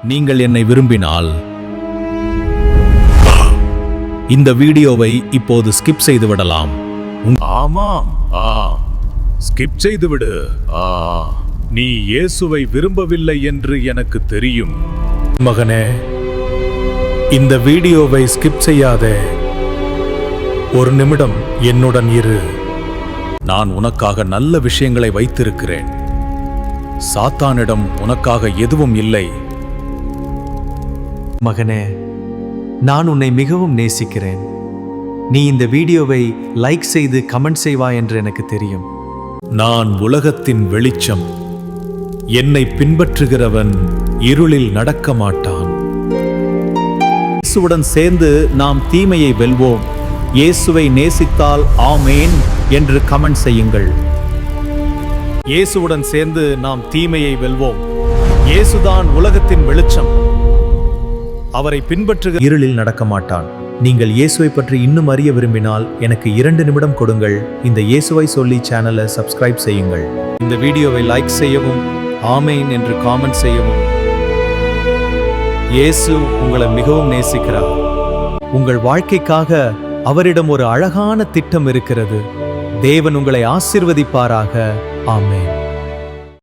நீங்கள் என்னை விரும்பினால் இந்த வீடியோவை இப்போது ஸ்கிப் செய்து விடலாம். ஆமாம், ஸ்கிப் செய்துவிடு. நீ இயேசுவை விரும்பவில்லை என்று எனக்கு தெரியும். மகனே, இந்த வீடியோவை ஸ்கிப் செய்யாதே. ஒரு நிமிடம் என்னுடன் இரு. நான் உனக்காக நல்ல விஷயங்களை வைத்திருக்கிறேன். சாத்தானிடம் உனக்காக எதுவும் இல்லை. மகனே, நான் உன்னை மிகவும் நேசிக்கிறேன். நீ இந்த வீடியோவை லைக் செய்து கமெண்ட் செய்வாய் என்று எனக்கு தெரியும். நான் உலகத்தின் வெளிச்சம். என்னை பின்பற்றுகிறவன் இருளில் நடக்க மாட்டான். இயேசுவுடன் சேர்ந்து நாம் தீமையை வெல்வோம். இயேசுவை நேசித்தால் ஆமேன் என்று கமெண்ட் செய்யுங்கள். இயேசுவுடன் சேர்ந்து நாம் தீமையை வெல்வோம். இயேசுதான் உலகத்தின் வெளிச்சம். அவரை பின்பற்றுகிற இருளில் நடக்க மாட்டான். நீங்கள் இயேசுவை பற்றி இன்னும் அறிய விரும்பினால் எனக்கு 2 நிமிடம் கொடுங்கள். இந்த இயேசுவை சொல்லி சேனலை சப்ஸ்கிரைப் செய்யுங்கள். இந்த வீடியோவை லைக் செய்யவும், ஆமேன் என்று காமெண்ட் செய்யவும். இயேசு உங்களை மிகவும் நேசிக்கிறார். உங்கள் வாழ்க்கைக்காக அவரிடம் ஒரு அழகான திட்டம் இருக்கிறது. தேவன் உங்களை ஆசீர்வதிப்பாராக. ஆமென்.